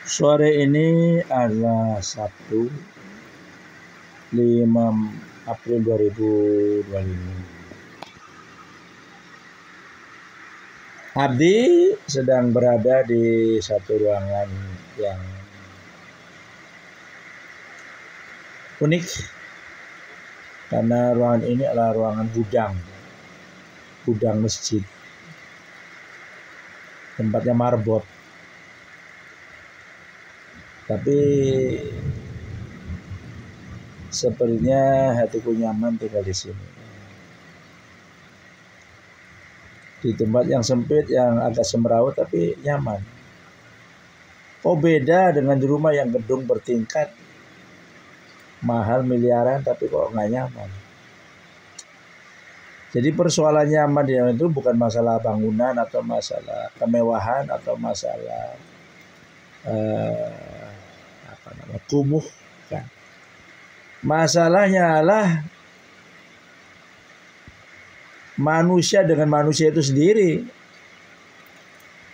Sore ini adalah Sabtu 5 April 2025. Abdi sedang berada di satu ruangan yang unik karena ruangan ini adalah ruangan gudang masjid, tempatnya marbot. Tapi sepertinya hatiku nyaman tinggal di sini. Di tempat yang sempit, yang agak semrawut tapi nyaman. Oh, beda dengan di rumah yang gedung bertingkat, mahal miliaran tapi kok nggak nyaman. Jadi persoalan nyaman itu bukan masalah bangunan atau masalah kemewahan atau masalah kumuh, kan. Masalahnya adalah manusia dengan manusia itu sendiri.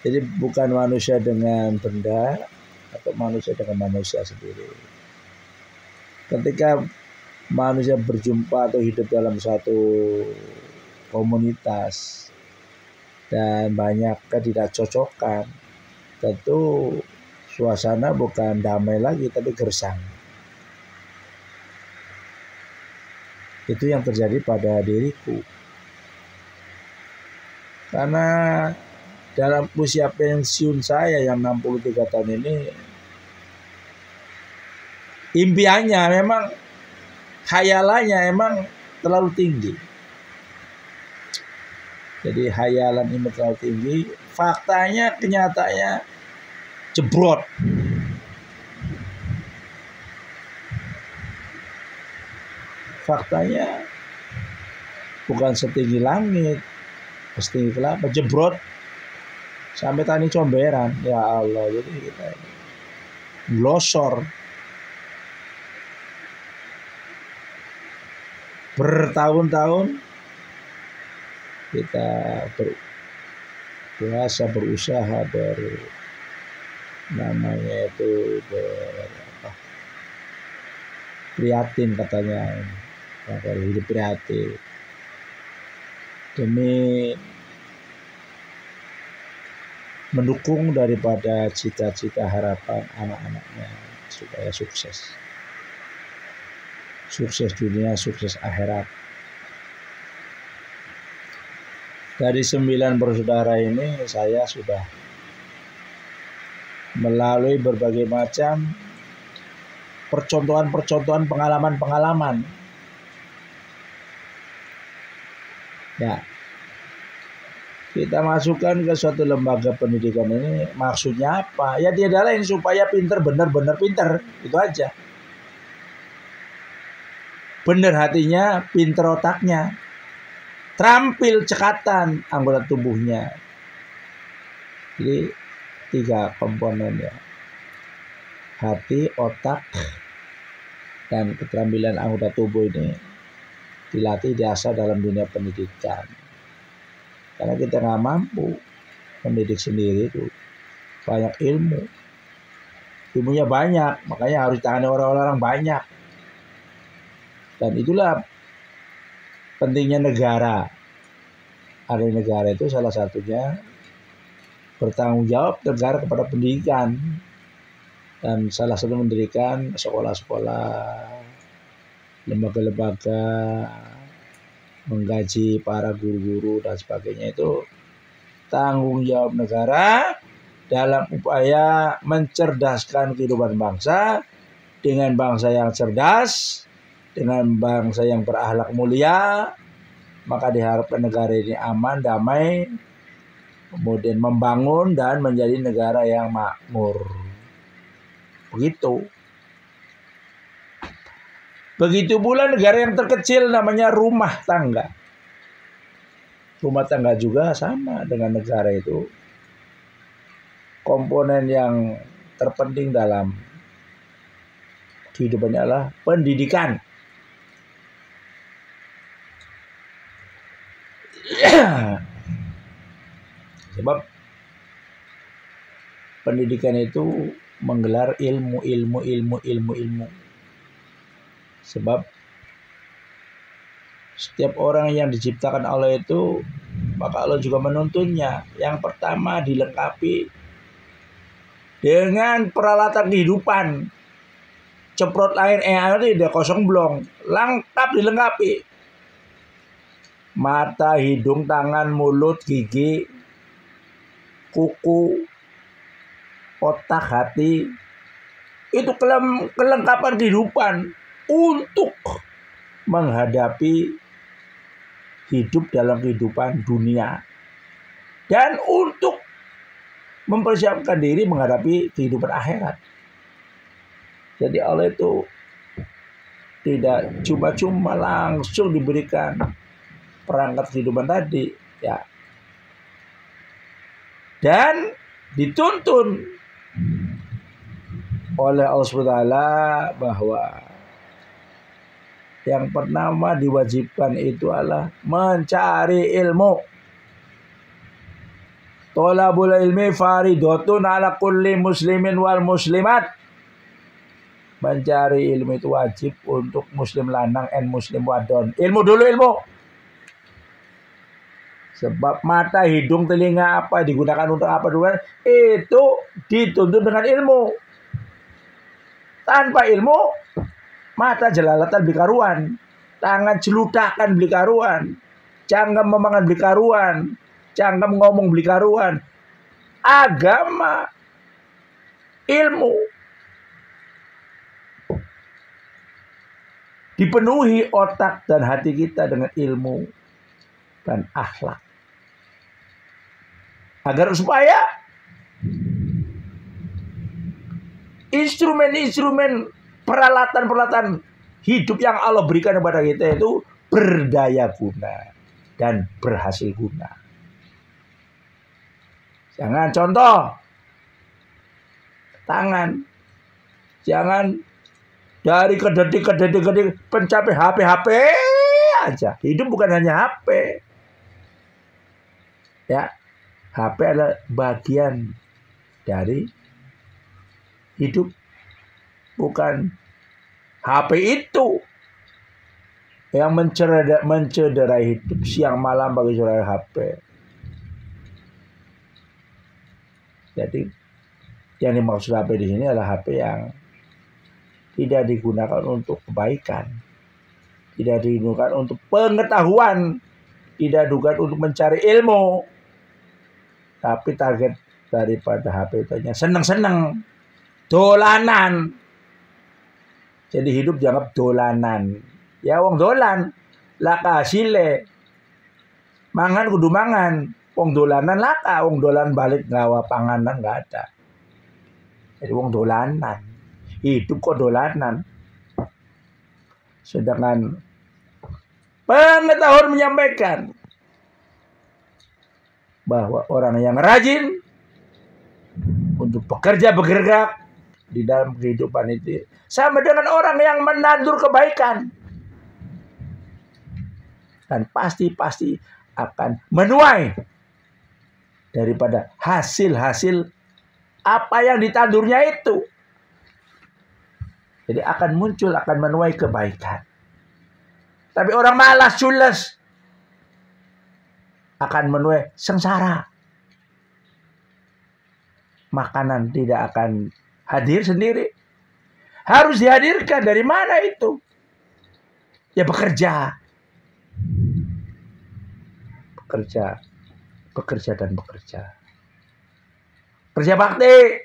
Jadi bukan manusia dengan benda atau manusia dengan manusia sendiri. Ketika manusia berjumpa atau hidup dalam satu komunitas dan banyak ketidakcocokan, tentu suasana bukan damai lagi tapi gersang. Itu yang terjadi pada diriku. Karena dalam usia pensiun saya yang 63 tahun ini, impiannya memang, khayalannya emang terlalu tinggi. Jadi khayalan ini terlalu tinggi, faktanya, kenyataannya jebrot. Faktanya bukan setinggi langit, setinggi kelapa, jebrot sampai tani comberan. Ya Allah, jadi kita glosor. Bertahun-tahun kita berusaha prihatin katanya, hidup prihatin demi mendukung daripada cita-cita harapan anak-anaknya supaya sukses dunia, sukses akhirat. Dari 9 bersaudara ini saya sudah melalui berbagai macam percontohan pengalaman. Ya, kita masukkan ke suatu lembaga pendidikan ini maksudnya apa? Ya dia adalah supaya pinter, benar-benar pinter, itu aja. Benar hatinya, pinter otaknya, terampil cekatan anggota tubuhnya. Jadi 3 komponen ya, hati, otak, dan keterampilan anggota tubuh ini dilatih, diasah dalam dunia pendidikan. Karena kita nggak mampu mendidik sendiri itu, banyak ilmunya banyak, makanya harus ditangani orang-orang banyak. Dan itulah pentingnya negara. Ada negara itu salah satunya bertanggung jawab negara kepada pendidikan, dan salah satu mendirikan sekolah-sekolah, lembaga-lembaga, menggaji para guru-guru dan sebagainya. Itu tanggung jawab negara dalam upaya mencerdaskan kehidupan bangsa, dengan bangsa yang cerdas, dengan bangsa yang berakhlak mulia, maka diharapkan negara ini aman, damai, kemudian membangun dan menjadi negara yang makmur. Begitu pula negara yang terkecil namanya rumah tangga. Rumah tangga juga sama dengan negara itu. Komponen yang terpenting dalam kehidupannya adalah pendidikan. Sebab pendidikan itu menggelar ilmu. Sebab setiap orang yang diciptakan Allah itu, maka Allah juga menuntunnya. Yang pertama dilengkapi dengan peralatan kehidupan. Ceprot air itu udah kosong belum, lengkap dilengkapi. Mata, hidung, tangan, mulut, gigi, kuku, otak, hati. Itu kelengkapan kehidupan untuk menghadapi hidup dalam kehidupan dunia. Dan untuk mempersiapkan diri menghadapi kehidupan akhirat. Jadi Allah itu tidak cuma-cuma langsung diberikan perangkat kehidupan tadi, ya. Dan dituntun oleh Allah SWT bahwa yang pertama diwajibkan itu adalah mencari ilmu. Thalabul ilmi faridatun ala kulli muslimin wal muslimat. Mencari ilmu itu wajib untuk muslim lanang dan muslim wadon. Ilmu dulu, ilmu. Sebab mata, hidung, telinga apa digunakan untuk apa dulu, itu dituntun dengan ilmu. Tanpa ilmu, mata jelalatan beli karuan, tangan celutakan beli karuan, cangkem memangan beli karuan, cangkem ngomong beli karuan. Agama, ilmu, dipenuhi otak dan hati kita dengan ilmu dan akhlak. Agar supaya instrumen-instrumen peralatan-peralatan hidup yang Allah berikan kepada kita itu berdaya guna dan berhasil guna. Jangan contoh tangan, jangan dari kedetik pencapai HP aja. Hidup bukan hanya HP. Ya, HP adalah bagian dari hidup. Bukan HP itu yang mencederai hidup siang malam bagi saudara HP. Jadi yang dimaksud HP di sini adalah HP yang tidak digunakan untuk kebaikan, tidak digunakan untuk pengetahuan, tidak digunakan untuk mencari ilmu, tapi target daripada HP itu hanya seneng-seneng, dolanan. Jadi hidup dianggap dolanan. Ya wong dolan, laka hasile, mangan kudu mangan, wong dolanan laka, wong dolan balik gawa panganan nggak ada. Jadi wong dolanan. Hidup kok dolanan. Sedangkan pengetahuan menyampaikan bahwa orang yang rajin untuk bekerja bergerak di dalam kehidupan itu sama dengan orang yang menandur kebaikan, dan pasti akan menuai daripada hasil apa yang ditandurnya itu. Jadi akan muncul, akan menuai kebaikan. Tapi orang malas, cules, akan menuai sengsara. Makanan tidak akan hadir sendiri. Harus dihadirkan. Dari mana itu? Ya bekerja. Bekerja dan bekerja. Kerja bakti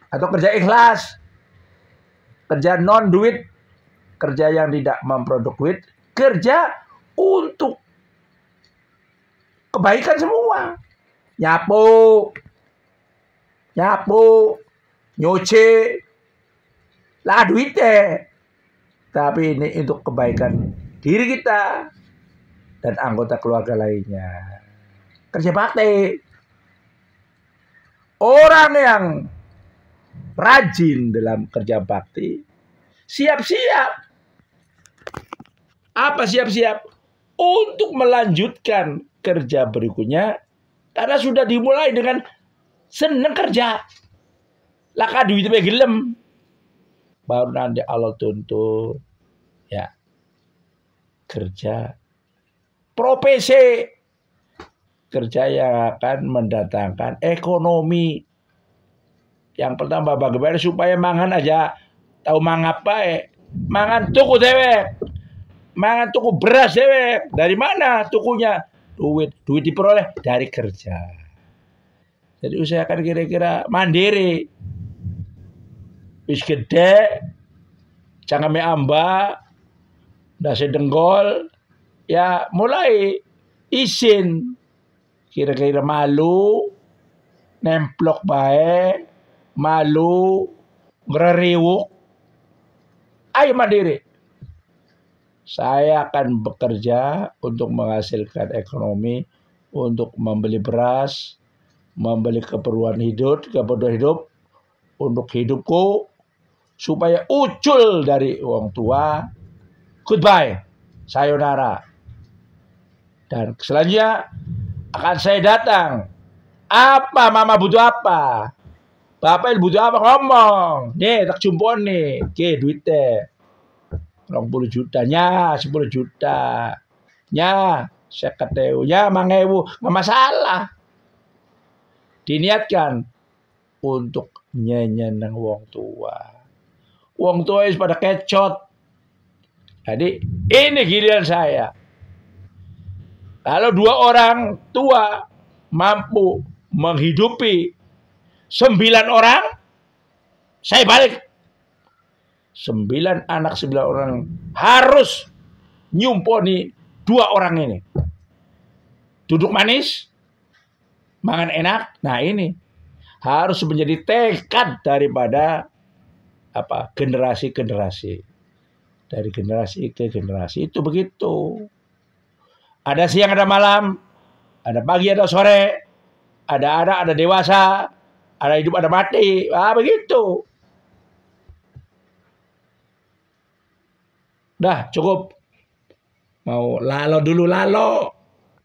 atau kerja ikhlas. Kerja non duit, kerja yang tidak memproduk duit, kerja untuk kebaikan semua. Nyapu, nyuci, lah duitnya. Tapi ini untuk kebaikan diri kita dan anggota keluarga lainnya. Kerja bakti. Orang yang rajin dalam kerja bakti, siap-siap. Apa siap-siap? Untuk melanjutkan kerja berikutnya, karena sudah dimulai dengan senang kerja. Laka duit gelem. Baru nanti Allah tuntut ya kerja profesi kerja yang akan mendatangkan ekonomi. Yang pertama bagaimana supaya mangan aja tahu mangapa mangan tuku dewek. Mangan tuku beras dewek. Dari mana tukunya? Duit diperoleh dari kerja. Jadi usahakan kira-kira mandiri. Wis gede jangan amba dasi denggol ya mulai izin kira-kira malu nemplok bae malu ngereriwuk ayo mandiri. Saya akan bekerja untuk menghasilkan ekonomi, untuk membeli beras, membeli keperluan hidup, untuk hidupku, supaya ucul dari uang tua. Goodbye, sayonara. Dan selanjutnya akan saya datang. Apa mama butuh apa? Bapak butuh apa ngomong. Nih tak jumpon nih, oke duitnya. 20 juta, nya 10 juta, nya 50.000, nya 5.000, nggak masalah. Diniatkan untuk nyenyeneng wong tua. Wong tua is pada kecot. Jadi ini giliran saya. Kalau 2 orang tua mampu menghidupi 9 orang, saya balik. 9 anak 9 orang harus nyumponi 2 orang ini. Duduk manis, makan enak. Nah ini harus menjadi tekad daripada generasi-generasi. Dari generasi ke generasi itu begitu. Ada siang, ada malam, ada pagi, ada sore, ada anak, ada dewasa, ada hidup, ada mati. Begitu. Dah cukup. Mau lalo dulu lalo.